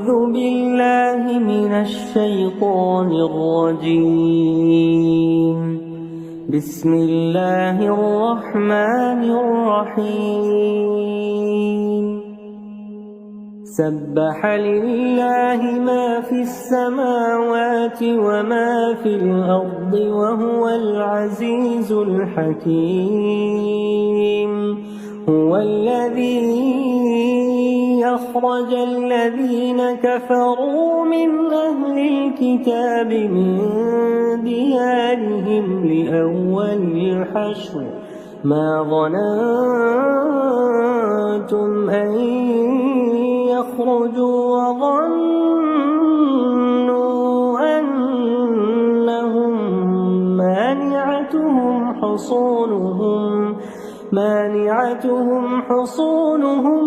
أعوذ بالله من الشيطان الرجيم. بسم الله الرحمن الرحيم. سبح لله ما في السماوات وما في الأرض وهو العزيز الحكيم. هو الذي أخرج الذين كفروا من أهل الكتاب من ديارهم لأول الحشر ما ظننتم أن يخرجوا وظنوا أنهم مانعتهم حصونهم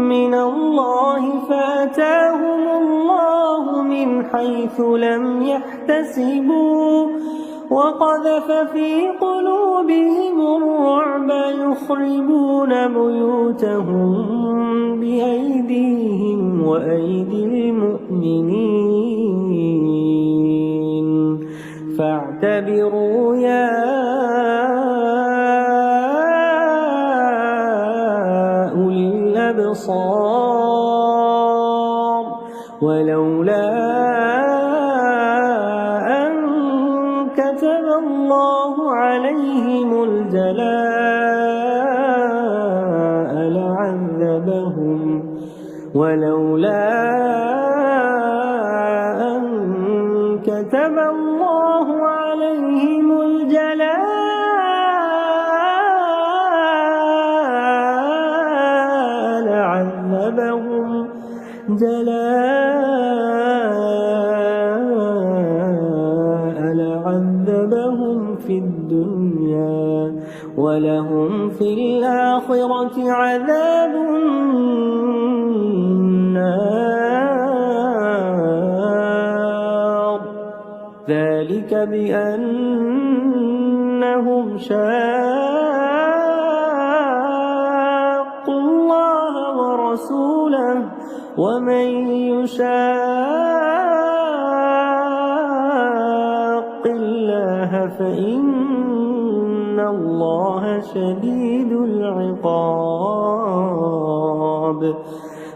من الله فأتاهم الله من حيث لم يحتسبوا وقذف في قلوبهم الرعب يخربون بيوتهم بأيديهم وأيدي المؤمنين فاعتبروا يا أولي الأبصار. ولولا أن كتب الله عليهم الجلاء لعذبهم لعذبهم في الدنيا ولهم في الآخرة عذاب النار. ذلك بأنهم شاقوا الله ورسوله ومن يشاق الله فإن الله شديد العقاب.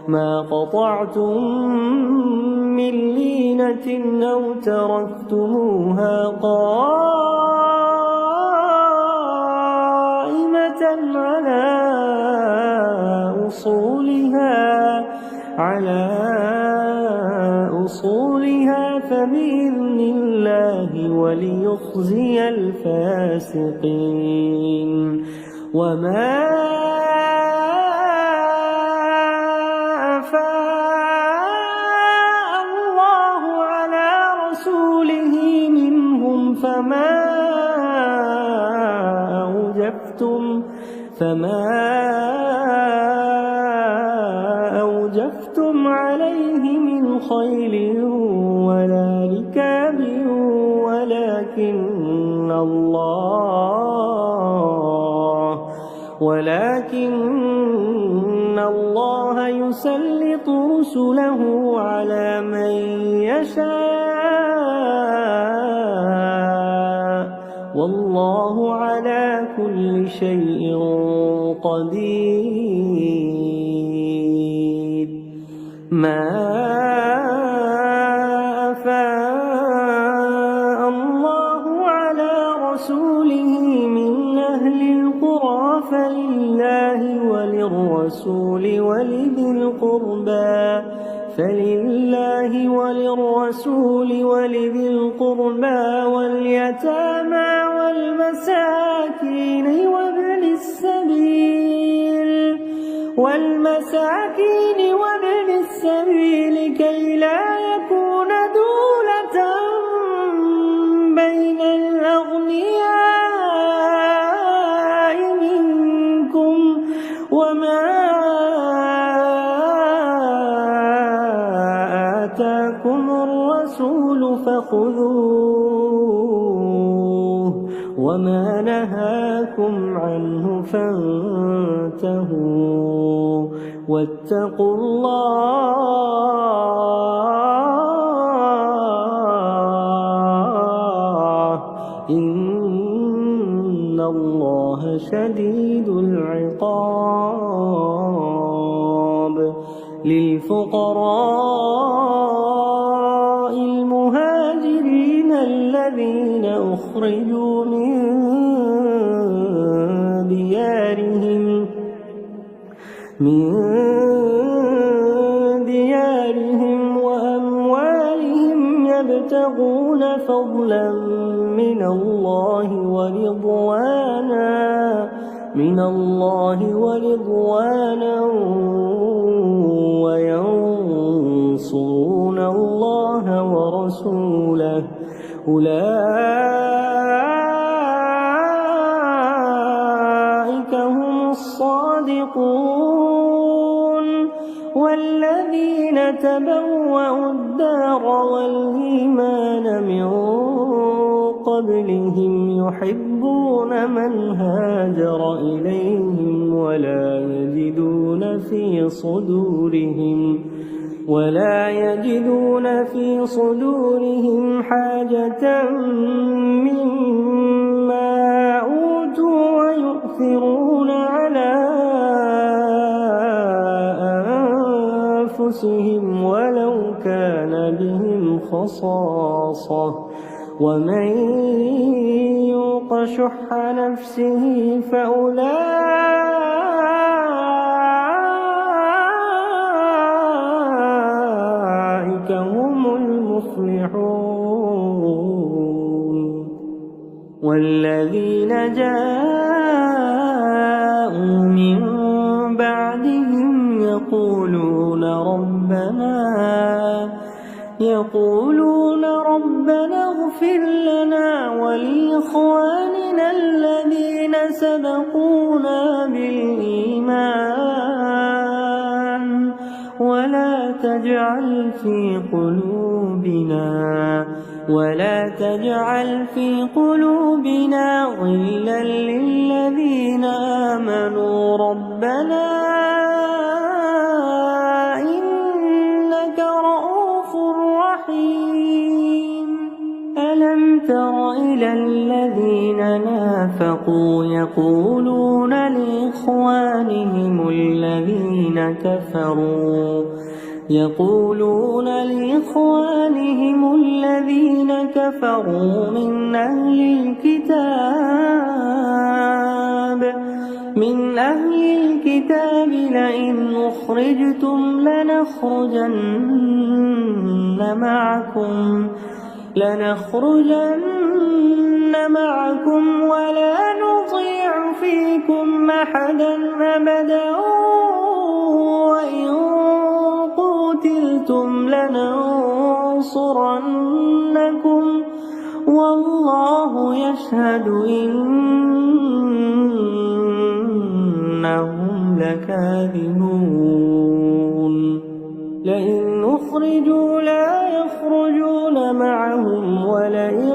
ما قطعتم من لينة أو تركتموها قائمة على أصولها فبإذن الله وليخزي الفاسقين. وما أفاء الله على رسوله منهم فما أوجفتم عليه من خيل ولا ركاب ولكن الله يسلط رسله على من يشاء والله على كل شيء قدير. ما أفاء الله على رسوله من أهل القرى فلله وللرسول ولذي القربى واليتامى والمساكين وابن السبيل كي لا يكون دولة بين الأغنياء منكم. وما آتاكم الرسول فخذوه وما نهاكم عنه فانتهوا واتقوا الله الله شديد العقاب للفقراء المهاجرين الذين أخرجوا من ديارهم وأموالهم يبتغون فضلا من الله ورضوانا وينصرون الله ورسوله أولئك هم الصادقون والذين تبوأوا الدار والإيمان من قبلهم يحبون من هاجر إليهم ولا يجدون في صدورهم حاجة مما أوتوا ويؤثرون على أنفسهم ولو كان بهم خصاصة ومن يوق شح نفسه فأولئك هم المفلحون والذين جاءوا من بعدهم يقولون ربنا اغفر لنا ولإخواننا الذين سبقونا بالإيمان ولا تجعل في قلوبنا غلا للذين آمنوا ربنا إنك رؤوف رحيم ألم تر إلى الذين نافقوا يقولون لإخوانهم الذين كفروا من أهل الكتاب لئن أخرجتم لنخرجن معكم ولا نطيع فيكم أحدا أبدا وإن قتلتم لننصرنكم والله يشهد إنهم لكاذبون لئن أخرجوا لا يخرجون معهم ولئن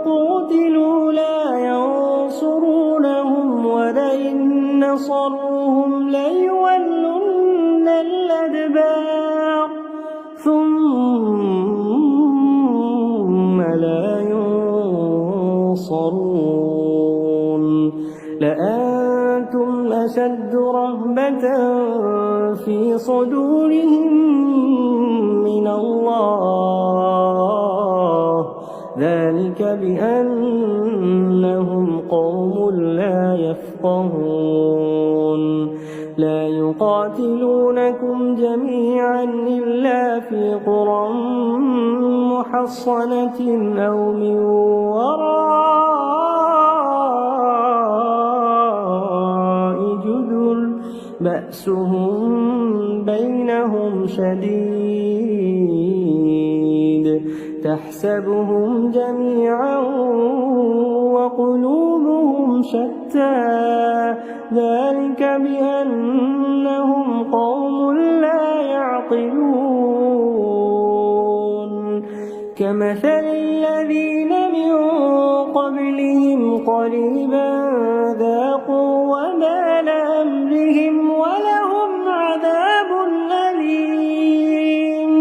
قتلوا لا ينصرونهم ولئن نصروهم ليولن الأدبار ثم لا ينصرون لأنتم أشد رهبة في صدورهم من الله ذلك بأنهم قوم لا يفقهون لا يقاتلونكم جميعا إلا في قرى محصنة أو من وراء جدر بأسهم بينهم شديد تحسبهم جميعا وقلوبهم شتى ذلك بأنهم قوم لا يعقلون كمثل الذين من قبلهم قريبا ذاقوا وبال أمرهم ولهم عذاب أليم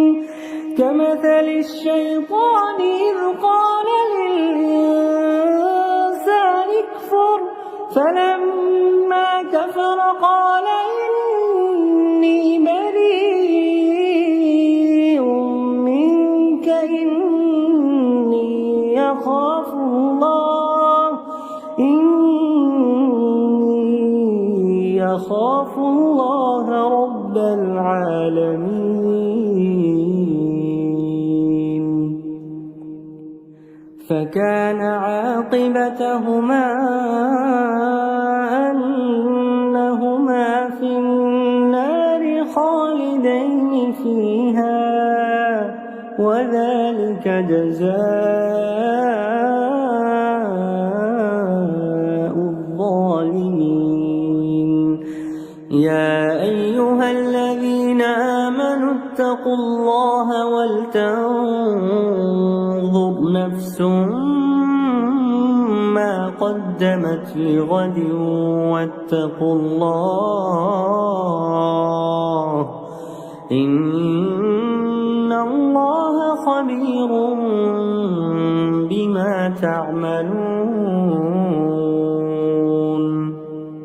كمثل الشيطان إذ قال للإنسان اكفر فلما كفر قال إني بريء منك إني أخاف الله رب العالمين. فكان عاقبتهما أنهما في النار خالدين فيها وذلك جزاء الظالمين. يا أيها الذين آمنوا اتقوا الله ولتنظر نفس ما قدمت لغد واتقوا الله إن الله خبير بما تعملون.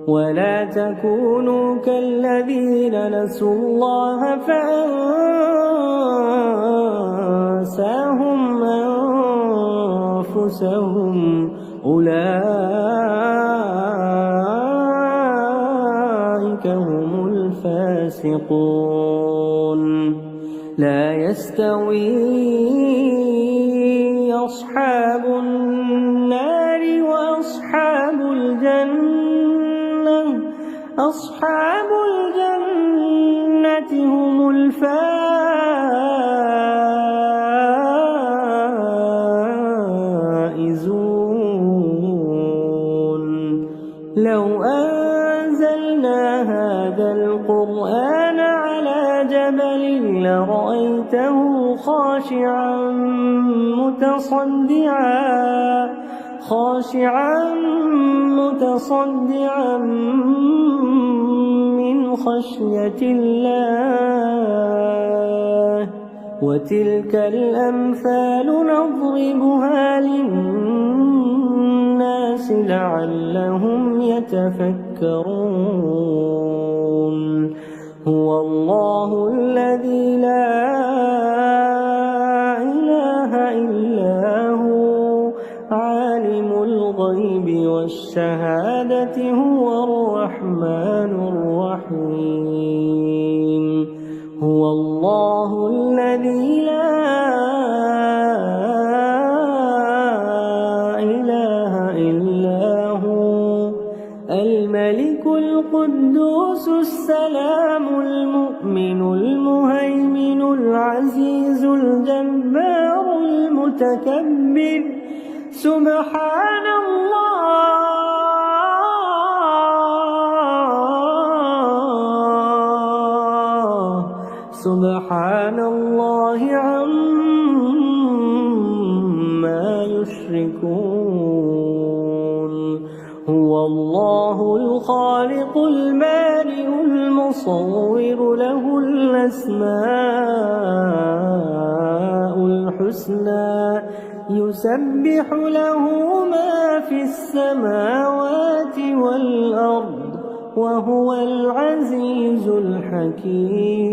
ولا تكونوا كالذين نسوا الله فأنساهم أنفسهم أولئك هم الفاسقون. لا يستوي أصحاب النار وأصحاب الجنة، أصحاب الجنة هم الفائزون. لو أنزلنا هذا القرآن على جبل لرأيته خاشعا متصدعا من خشية الله. وتلك الأمثال نضربها للناس لعلهم يتفكرون. هو الله الذي لا إله إلا هو عالم الغيب والشهادة هو الرحمن الرحيم. هو الله الذي لا إله إلا هو الملك القدوس السلام المؤمن المهيمن العزيز الجبار المتكبر. سبحان الله عما يشركون. هو الله الخالق البارئ المصور له الأسماء الحسنى يسبح له ما في السماوات والأرض وهو العزيز الحكيم.